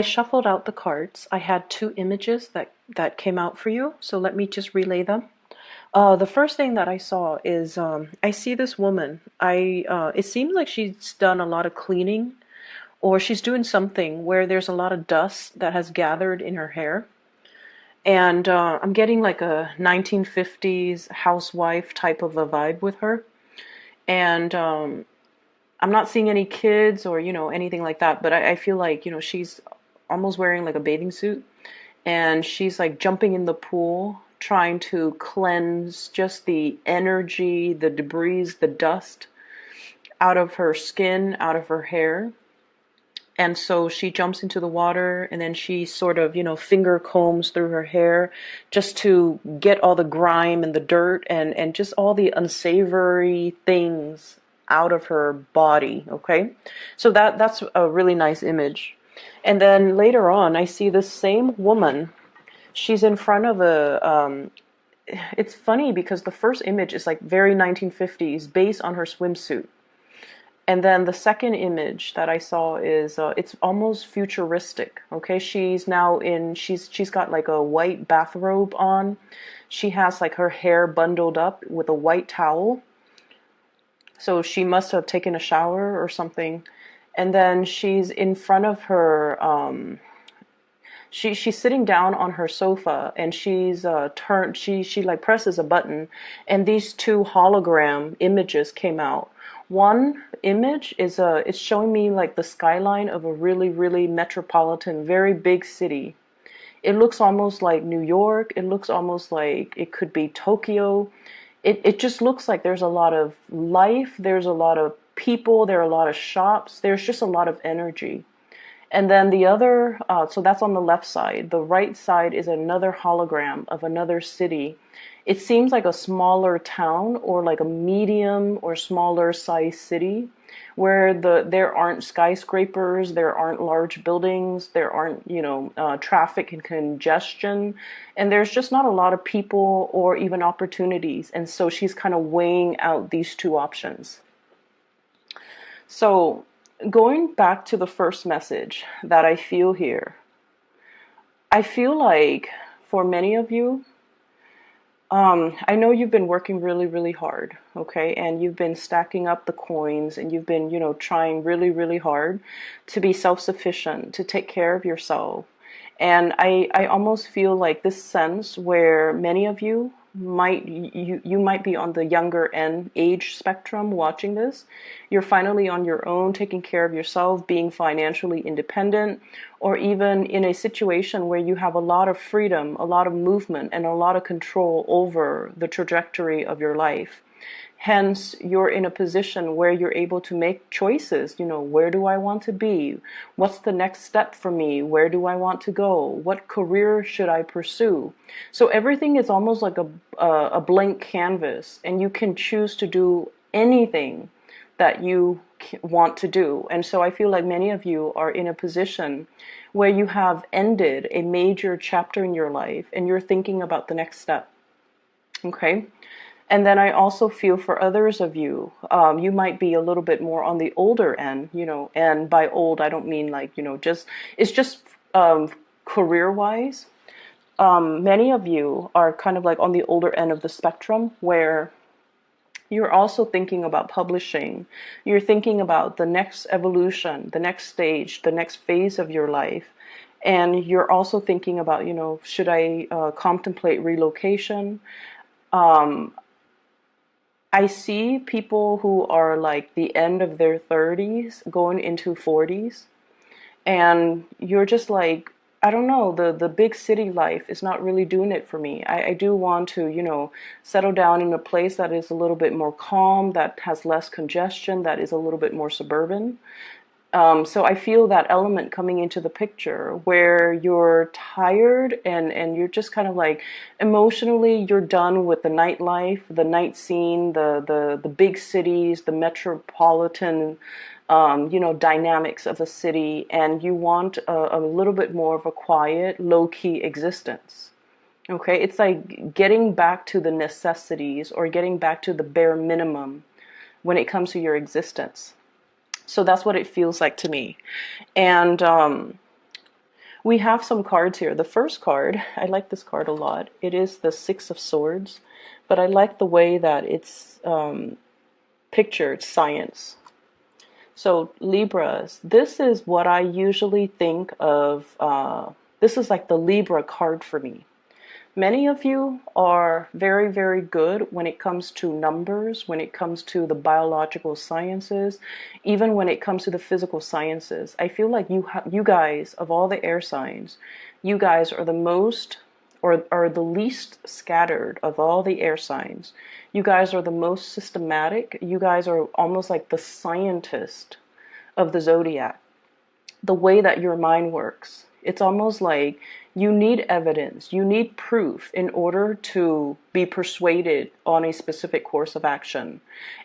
I shuffled out the cards. I had two images that came out for you, so let me just relay them. The first thing that I saw is I see this woman. It seems like she's done a lot of cleaning, or she's doing something where there's a lot of dust that has gathered in her hair. And I'm getting like a 1950s housewife type of a vibe with her. And I'm not seeing any kids or, anything like that, but I feel like, she's almost wearing like a bathing suit, and she's like jumping in the pool, trying to cleanse just the energy, the debris, the dust out of her skin, out of her hair. And so she jumps into the water, and then she sort of, finger combs through her hair just to get all the grime and the dirt and just all the unsavory things out of her body. Okay. So that's a really nice image. And then later on, I see this same woman. She's in front of it's funny because the first image is like very 1950s based on her swimsuit. And then the second image that I saw is it's almost futuristic. Okay, she's got like a white bathrobe on. She has like her hair bundled up with a white towel. So she must have taken a shower or something. And then she's in front of her she's sitting down on her sofa, and she's turned she like presses a button, and these two hologram images came out. One image is it's showing me like the skyline of a really metropolitan, very big city. It looks almost like New York. It looks almost like it could be Tokyo. It just looks like there's a lot of life, there's a lot of people, there are a lot of shops, there's just a lot of energy. And then the other, so that's on the left side. The right side is another hologram of another city. It seems like a smaller town, or like a medium or smaller size city, where there aren't skyscrapers, there aren't large buildings, there aren't, traffic and congestion, and there's just not a lot of people or even opportunities. And so she's kind of weighing out these two options. So going back to the first message that I feel here, I feel like for many of you, I know you've been working really hard, okay? And you've been stacking up the coins, and you've been, trying really hard to be self-sufficient, to take care of yourself. And I almost feel like this sense where many of you you might be on the younger end age spectrum watching this. You're finally on your own, taking care of yourself, being financially independent, or even in a situation where you have a lot of freedom, a lot of movement, and a lot of control over the trajectory of your life. Hence, you're in a position where you're able to make choices. Where do I want to be? What's the next step for me? Where do I want to go? What career should I pursue? So everything is almost like a blank canvas, and you can choose to do anything that you want to do. And so I feel like many of you are in a position where you have ended a major chapter in your life, and you're thinking about the next step. Okay? And then I also feel for others of you, you might be a little bit more on the older end, and by old, I don't mean like, it's just career-wise. Many of you are kind of like on the older end of the spectrum, where you're also thinking about publishing. You're thinking about the next evolution, the next stage, the next phase of your life. And you're also thinking about, should I contemplate relocation? I see people who are like the end of their 30s going into 40s, and you're just like, I don't know, the big city life is not really doing it for me. I do want to, settle down in a place that is a little bit more calm, that has less congestion, that is a little bit more suburban. So I feel that element coming into the picture, where you're tired and you're just kind of like emotionally you're done with the nightlife, the night scene, the big cities, the metropolitan dynamics of the city, and you want a little bit more of a quiet, low-key existence. Okay, it's like getting back to the necessities, or getting back to the bare minimum when it comes to your existence. So that's what it feels like to me. And We have some cards here. The first card, I like this card a lot. It is the Six of Swords, but I like the way that it's pictured science. So Libras, this is what I usually think of. This is like the Libra card for me. Many of you are very, very good when it comes to numbers, when it comes to the biological sciences, even when it comes to the physical sciences. I feel like you guys, of all the air signs, you guys are the most or are the least scattered of all the air signs. You guys are the most systematic. You guys are almost like the scientist of the zodiac, the way that your mind works. It's almost like you need evidence, you need proof in order to be persuaded on a specific course of action.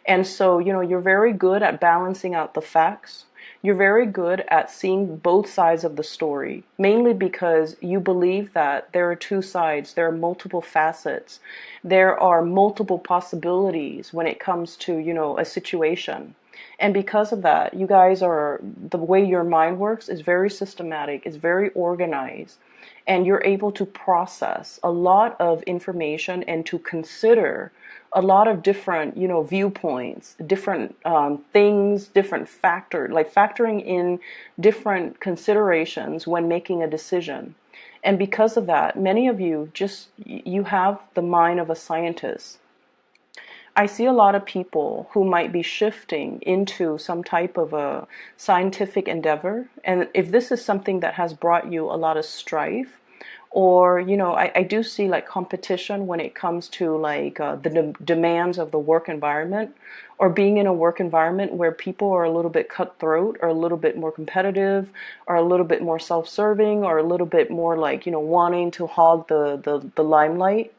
And so, you're very good at balancing out the facts. You're very good at seeing both sides of the story, mainly because you believe that there are two sides, there are multiple facets, there are multiple possibilities when it comes to, a situation. And because of that, you guys are, the way your mind works is very systematic, is very organized, and you're able to process a lot of information and to consider a lot of different, viewpoints, different things, different factors, like factoring in different considerations when making a decision. And because of that, many of you you have the mind of a scientist. I see a lot of people who might be shifting into some type of a scientific endeavor. And if this is something that has brought you a lot of strife, or, I do see like competition when it comes to like the demands of the work environment, or being in a work environment where people are a little bit cutthroat, or a little bit more competitive, or a little bit more self-serving, or a little bit more like, wanting to hog the limelight.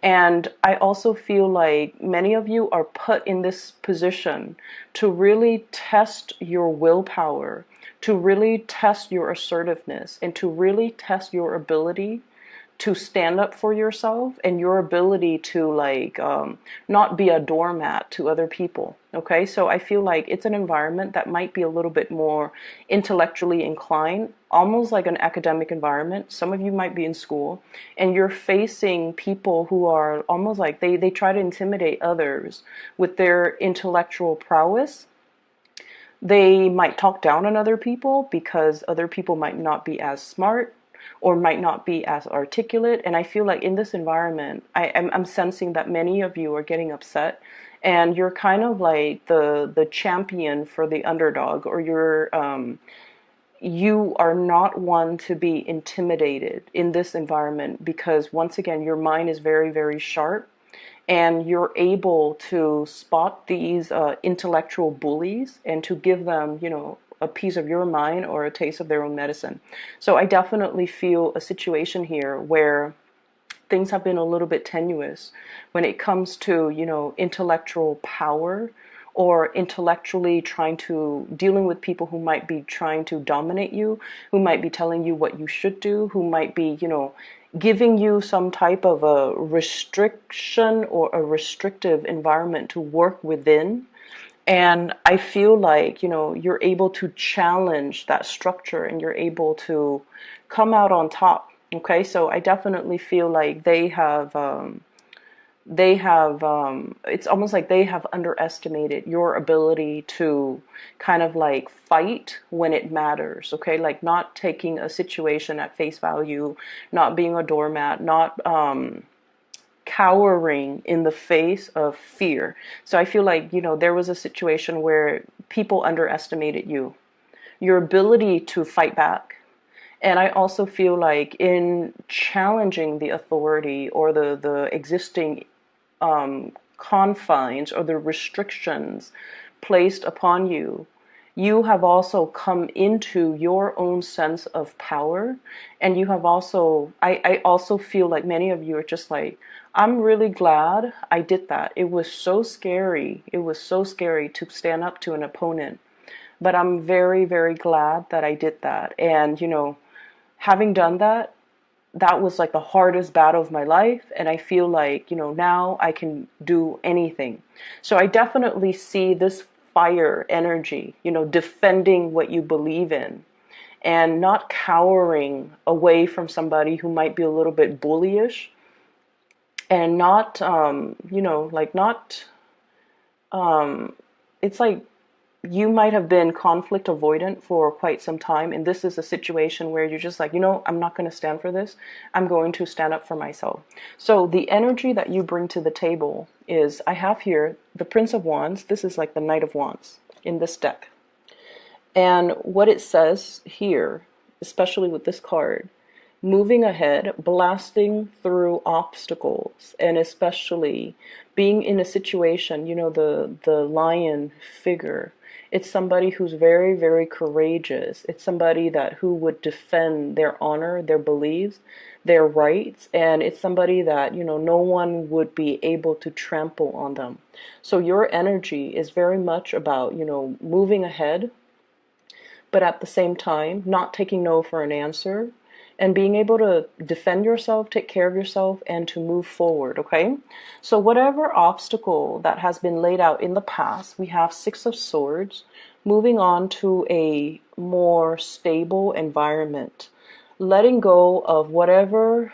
And I also feel like many of you are put in this position to really test your willpower, to really test your assertiveness, and to really test your ability to stand up for yourself and your ability to like not be a doormat to other people. Okay, so I feel like it's an environment that might be a little bit more intellectually inclined, almost like an academic environment. Some of you might be in school and you're facing people who are almost like they try to intimidate others with their intellectual prowess. They might talk down on other people because other people might not be as smart or might not be as articulate. And I feel like in this environment, I'm sensing that many of you are getting upset and you're kind of like the champion for the underdog, or you are not one to be intimidated in this environment because once again, your mind is very, very sharp. And you're able to spot these intellectual bullies and to give them, a piece of your mind or a taste of their own medicine. So I definitely feel a situation here where things have been a little bit tenuous when it comes to, intellectual power, or intellectually dealing with people who might be trying to dominate you, who might be telling you what you should do, who might be, giving you some type of a restriction or a restrictive environment to work within. And I feel like, you're able to challenge that structure and you're able to come out on top. Okay, so I definitely feel like it's almost like they have underestimated your ability to kind of like fight when it matters. Okay, like not taking a situation at face value, not being a doormat, not cowering in the face of fear. So I feel like, there was a situation where people underestimated your ability to fight back. And I also feel like in challenging the authority or the existing confines or the restrictions placed upon you, you have also come into your own sense of power. And you have also, I also feel like many of you are just like, I'm really glad I did that. It was so scary. It was so scary to stand up to an opponent. But I'm very, very glad that I did that. And, having done that, that was like the hardest battle of my life. And I feel like, now I can do anything. So I definitely see this fire energy, defending what you believe in. and not cowering away from somebody who might be a little bit bullyish, and not, not, it's like you might have been conflict avoidant for quite some time, and this is a situation where you're just like, I'm not going to stand for this. I'm going to stand up for myself. So the energy that you bring to the table is, I have here the Prince of Wands. This is like the Knight of Wands in this deck. And what it says here, especially with this card, moving ahead, blasting through obstacles, and especially being in a situation, the lion figure. It's somebody who's very, very courageous. It's somebody who would defend their honor, their beliefs, their rights, and it's somebody that, no one would be able to trample on them. So your energy is very much about, moving ahead, but at the same time, not taking no for an answer, and being able to defend yourself, take care of yourself, and to move forward, okay? So whatever obstacle that has been laid out in the past, we have Six of Swords, moving on to a more stable environment, letting go of whatever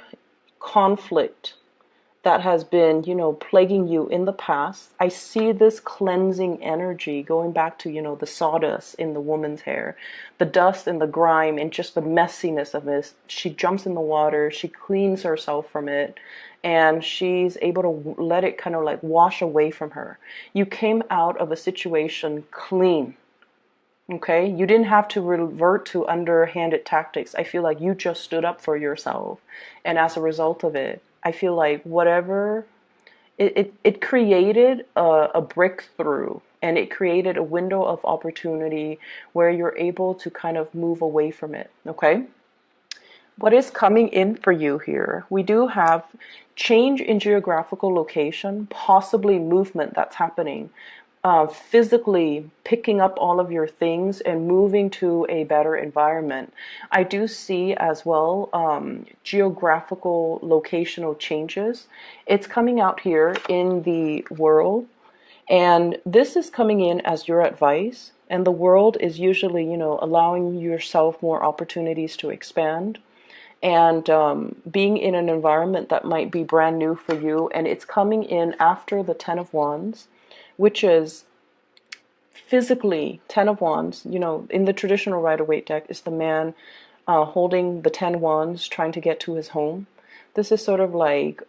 conflict that has been, plaguing you in the past. I see this cleansing energy going back to, the sawdust in the woman's hair, the dust and the grime and just the messiness of this. She jumps in the water, she cleans herself from it, and she's able to let it kind of like wash away from her. You came out of a situation clean. Okay, you didn't have to revert to underhanded tactics. I feel like you just stood up for yourself. And as a result of it, I feel like whatever, it created a breakthrough, and it created a window of opportunity where you're able to kind of move away from it. Okay, what is coming in for you here? We do have change in geographical location, possibly movement that's happening. Physically picking up all of your things and moving to a better environment. I do see as well geographical locational changes. It's coming out here in the world, and this is coming in as your advice, and the world is usually, allowing yourself more opportunities to expand, and being in an environment that might be brand new for you. And it's coming in after the Ten of Wands, which is physically, Ten of Wands, in the traditional Rider-Waite deck, is the man holding the 10 wands trying to get to his home. This is sort of like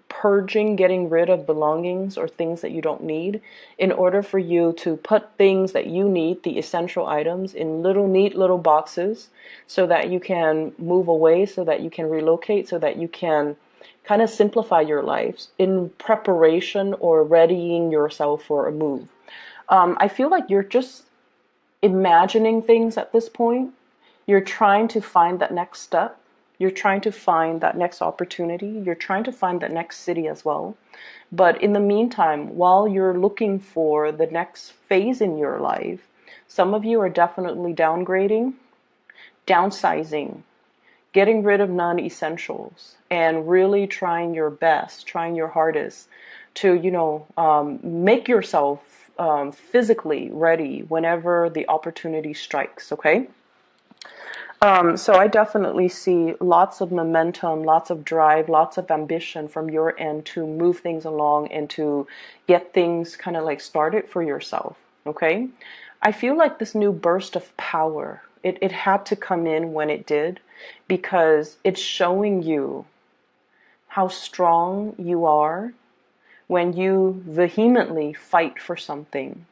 purging, getting rid of belongings or things that you don't need, in order for you to put things that you need, the essential items, in neat little boxes, so that you can move away, so that you can relocate, so that you can kind of simplify your lives in preparation or readying yourself for a move. I feel like you're just imagining things at this point. You're trying to find that next step. You're trying to find that next opportunity. You're trying to find that next city as well. But in the meantime, while you're looking for the next phase in your life, some of you are definitely downgrading, downsizing, getting rid of non-essentials, and really trying your best, trying your hardest to, make yourself physically ready whenever the opportunity strikes, okay? So I definitely see lots of momentum, lots of drive, lots of ambition from your end to move things along and to get things kind of like started for yourself, okay? I feel like this new burst of power, it had to come in when it did, because it's showing you how strong you are when you vehemently fight for something.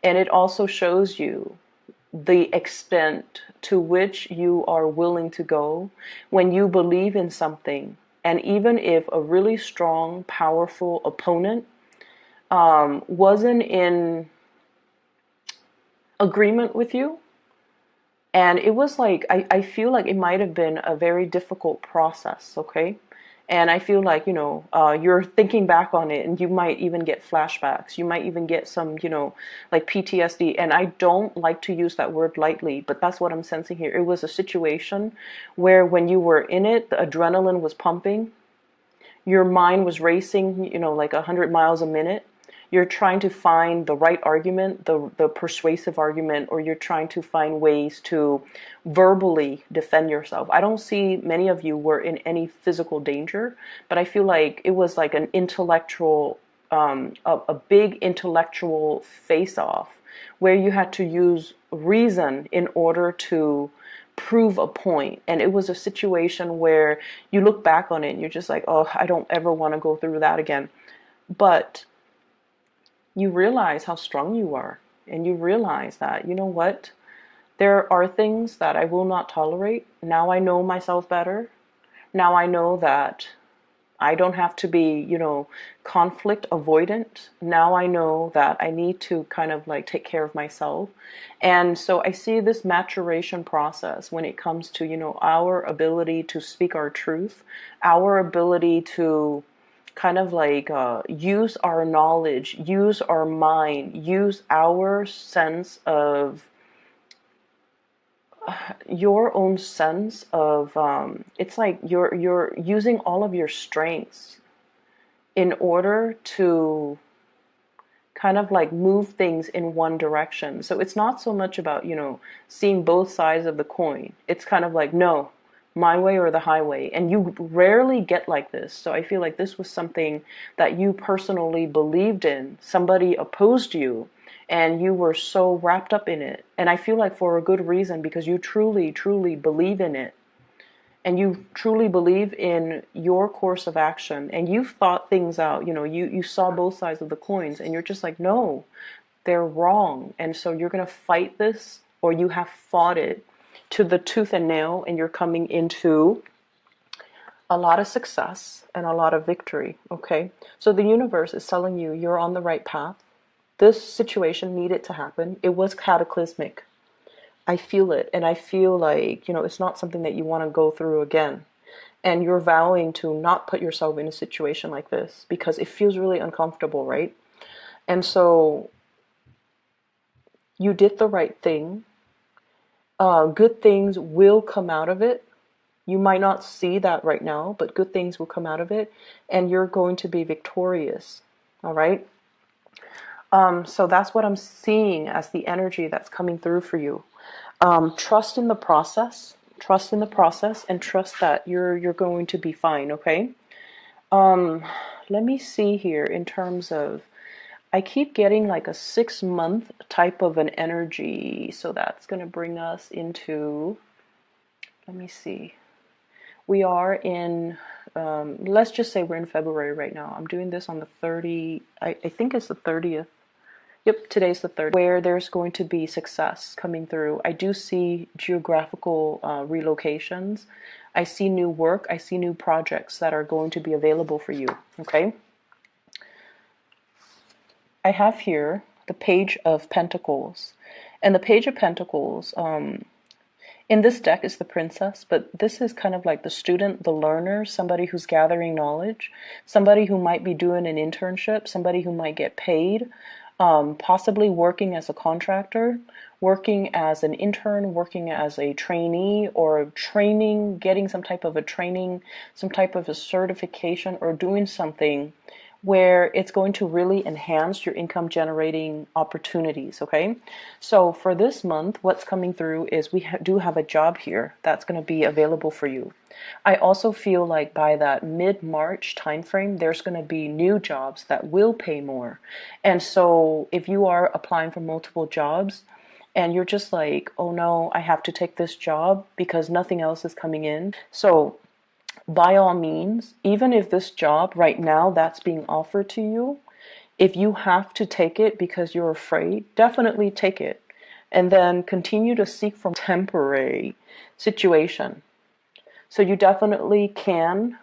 And it also shows you the extent to which you are willing to go when you believe in something. And even if a really strong, powerful opponent wasn't in agreement with you, and it was like, I feel like it might have been a very difficult process, okay? And I feel like, you're thinking back on it and you might even get flashbacks. You might even get some, like PTSD. And I don't like to use that word lightly, but that's what I'm sensing here. It was a situation where when you were in it, the adrenaline was pumping. Your mind was racing, like 100 miles a minute. you're trying to find the right argument, the persuasive argument, or you're trying to find ways to verbally defend yourself. I don't see many of you were in any physical danger, but I feel like it was like an intellectual, a big intellectual face-off where you had to use reason in order to prove a point. And it was a situation where you look back on it and you're just like, oh, I don't ever want to go through that again. But you realize how strong you are, and you realize that, you know what, there are things that I will not tolerate. Now I know myself better. Now I know that I don't have to be, conflict avoidant. Now I know that I need to kind of like take care of myself. And so I see this maturation process when it comes to, our ability to speak our truth, our ability to kind of like use our knowledge, use our mind, use our sense of your own sense of it's like you're using all of your strengths in order to kind of like move things in one direction. So it's not so much about, seeing both sides of the coin. It's kind of like, no, my way or the highway. And you rarely get like this. So I feel like this was something that you personally believed in. Somebody opposed you and you were so wrapped up in it. And I feel like for a good reason, because you truly, truly believe in it. And you truly believe in your course of action, and you've thought things out. You saw both sides of the coins, and you're just like, no, they're wrong. And so you're going to fight this, or you have fought it to the tooth and nail, and you're coming into a lot of success and a lot of victory. Okay. So the universe is telling you you're on the right path. This situation needed to happen. It was cataclysmic. I feel it, and I feel like, it's not something that you want to go through again. And you're vowing to not put yourself in a situation like this because it feels really uncomfortable, right? And so you did the right thing. Good things will come out of it. You might not see that right now, but good things will come out of it, and you're going to be victorious. All right? So that's what I'm seeing as the energy that's coming through for you. Trust in the process. Trust in the process, and trust that you're going to be fine. Okay. Let me see here in terms of. I keep getting like a 6-month type of an energy, so that's going to bring us into. Let me see. We are in. Let's just say we're in February right now. I'm doing this on the 30. I think it's the 30th. Yep, today's the 3rd, where there's going to be success coming through. I do see geographical relocations. I see new work. I see new projects that are going to be available for you, okay? I have here the Page of Pentacles. And the Page of Pentacles, in this deck is the Princess, but this is kind of like the student, the learner, somebody who's gathering knowledge, somebody who might be doing an internship, somebody who might get paid, possibly working as a contractor, working as an intern, working as a trainee, or training, getting some type of a training, some type of a certification, or doing something where it's going to really enhance your income generating opportunities, okay? So for this month, what's coming through is we do have a job here that's going to be available for you. I also feel like by that mid-March timeframe, there's going to be new jobs that will pay more. And so if you are applying for multiple jobs and you're just like, oh no, I have to take this job because nothing else is coming in. So by all means, even if this job right now that's being offered to you, if you have to take it because you're afraid, definitely take it. And then continue to seek from temporary situation. So you definitely can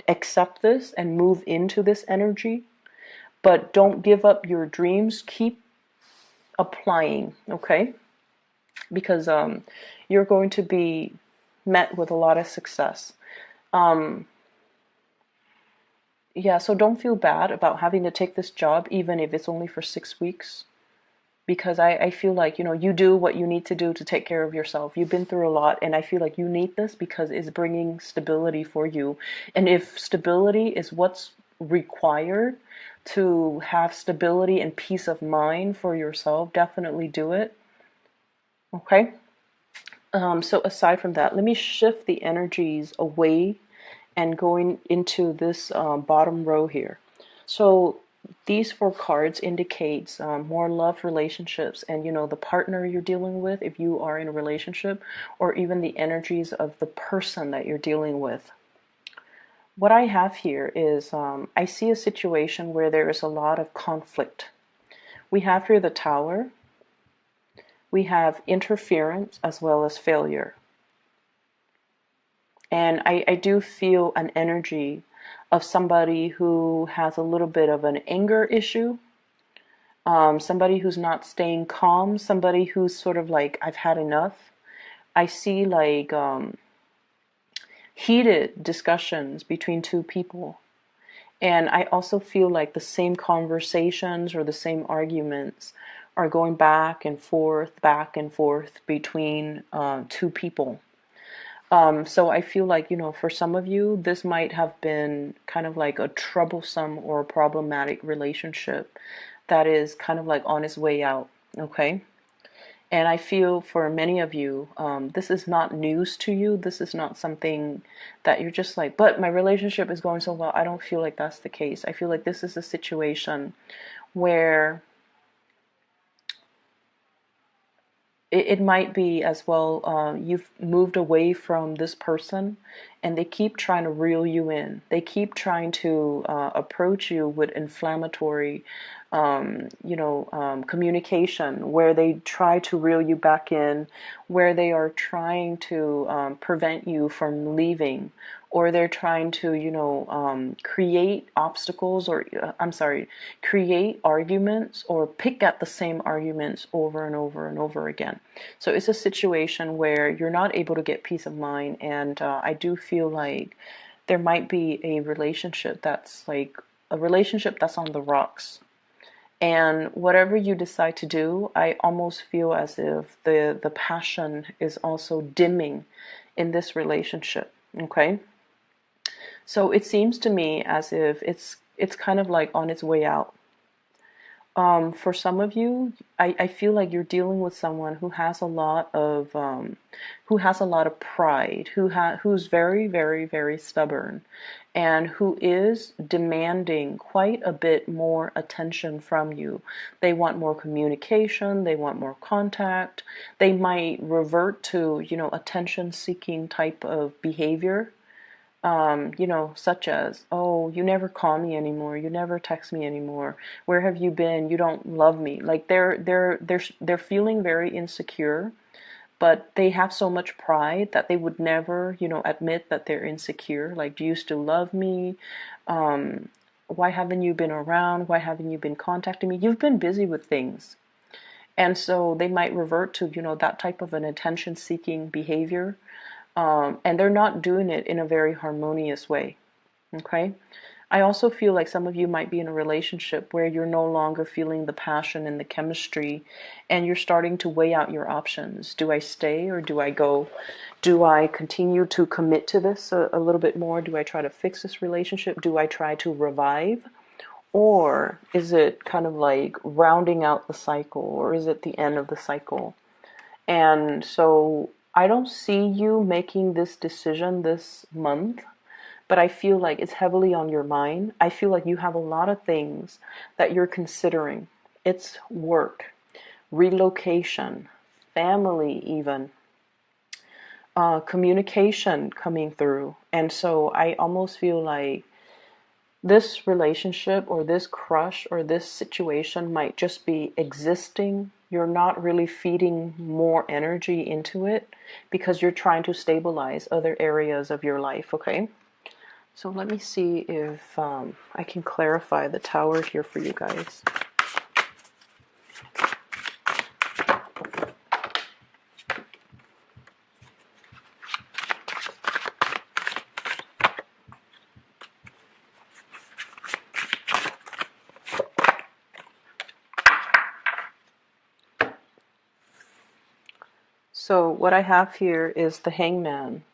accept this and move into this energy, but don't give up your dreams. Keep applying, okay? Because you're going to be met with a lot of success. Yeah, so don't feel bad about having to take this job, even if it's only for 6 weeks. Because I feel like, you do what you need to do to take care of yourself. You've been through a lot, and I feel like you need this because it's bringing stability for you. And if stability is what's required to have stability and peace of mind for yourself, definitely do it. Okay? So aside from that, let me shift the energies away and going into this bottom row here. So these 4 cards indicates more love relationships and, you know, the partner you're dealing with if you are in a relationship, or even the energies of the person that you're dealing with. What I have here is I see a situation where there is a lot of conflict. We have here the Tower. We have interference as well as failure. And I do feel an energy of somebody who has a little bit of an anger issue, somebody who's not staying calm, somebody who's sort of like, I've had enough. I see like heated discussions between 2 people. And I also feel like the same conversations or the same arguments are going back and forth between 2 people. So I feel like, you know, for some of you, this might have been kind of like a troublesome or problematic relationship that is kind of like on its way out, okay? And I feel for many of you, this is not news to you. This is not something that you're just like, but my relationship is going so well. I don't feel like that's the case. I feel like this is a situation where it might be as well, you've moved away from this person and they keep trying to reel you in. They keep trying to approach you with inflammatory, communication, where they try to reel you back in, where they are trying to prevent you from leaving, or they're trying to, create obstacles, or create arguments, or pick at the same arguments over and over and over again. So it's a situation where you're not able to get peace of mind, and I do feel like there might be a relationship that's on the rocks. And whatever you decide to do, I almost feel as if the passion is also dimming in this relationship. Okay? So it seems to me as if it's kind of like on its way out. For some of you, I feel like you're dealing with someone who has a lot of pride, who's very, very, very stubborn, and who is demanding quite a bit more attention from you. They want more communication, they want more contact. They might revert to, attention-seeking type of behavior. Such as, oh, you never call me anymore, you never text me anymore, where have you been, you don't love me. Like they're feeling very insecure, but they have so much pride that they would never, admit that they're insecure. Like, do you still love me? Why haven't you been around? Why haven't you been contacting me? You've been busy with things. And so they might revert to, that type of an attention-seeking behavior. And they're not doing it in a very harmonious way. Okay? I also feel like some of you might be in a relationship where you're no longer feeling the passion and the chemistry, and you're starting to weigh out your options. Do I stay or do I go? Do I continue to commit to this a little bit more? Do I try to fix this relationship? Do I try to revive? Or is it kind of like rounding out the cycle, or is it the end of the cycle? And so I don't see you making this decision this month, but I feel like it's heavily on your mind. I feel like you have a lot of things that you're considering. It's work, relocation, family even, communication coming through. And so I almost feel like this relationship or this crush or this situation might just be existing. You're not really feeding more energy into it because you're trying to stabilize other areas of your life, okay? So let me see if I can clarify the Tower here for you guys. So what I have here is the Hangman.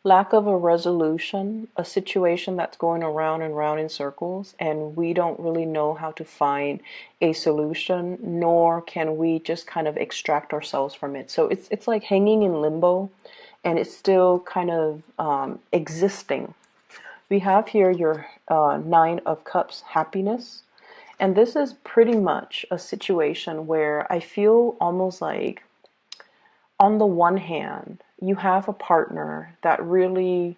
lack of a resolution, a situation that's going around and round in circles, and we don't really know how to find a solution, nor can we just kind of extract ourselves from it. So it's like hanging in limbo, and it's still kind of existing. We have here your Nine of Cups, happiness. And this is pretty much a situation where I feel almost like, on the one hand, you have a partner that really,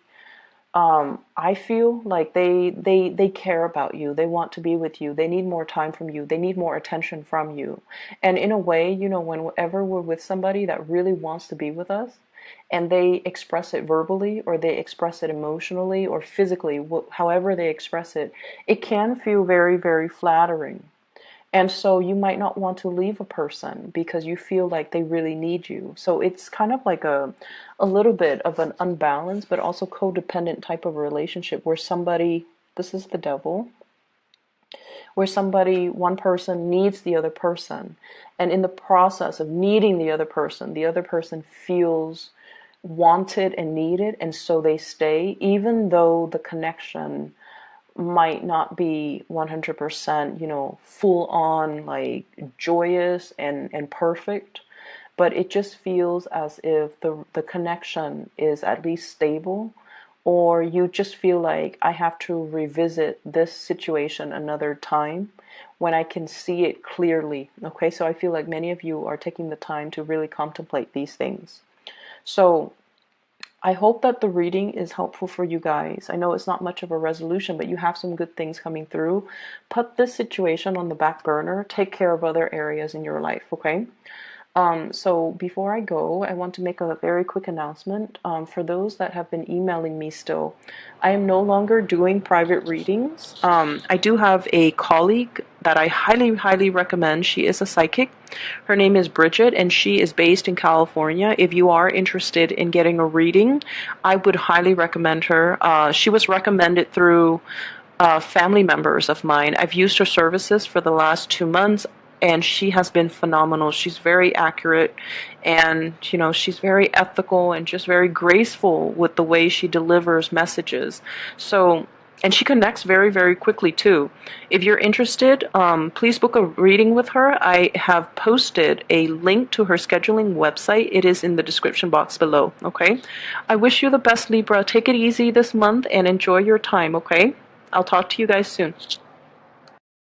I feel like they care about you. They want to be with you. They need more time from you. They need more attention from you. And in a way, whenever we're with somebody that really wants to be with us, and they express it verbally, or they express it emotionally or physically, however they express it, it can feel very, very flattering. And so you might not want to leave a person because you feel like they really need you. So it's kind of like a little bit of an unbalanced but also codependent type of relationship where somebody, this is the devil, where somebody, one person needs the other person. And in the process of needing the other person feels wanted and needed. And so they stay, even though the connection might not be 100%, full on, like, joyous and perfect, but it just feels as if the connection is at least stable, or you just feel like, I have to revisit this situation another time when I can see it clearly. Okay, so I feel like many of you are taking the time to really contemplate these things. So I hope that the reading is helpful for you guys. I know it's not much of a resolution, but you have some good things coming through. Put this situation on the back burner. Take care of other areas in your life, okay? So before I go, I want to make a very quick announcement. For those that have been emailing me still, I am no longer doing private readings. I do have a colleague that I highly, highly recommend. She is a psychic. Her name is Bridget, and she is based in California. If you are interested in getting a reading, I would highly recommend her. She was recommended through family members of mine. I've used her services for the last 2 months, and she has been phenomenal. She's very accurate, and she's very ethical and just very graceful with the way she delivers messages. So, and she connects very, very quickly too. If you're interested, please book a reading with her. I have posted a link to her scheduling website. It is in the description box below, okay? I wish you the best, Libra. Take it easy this month and enjoy your time, okay? I'll talk to you guys soon.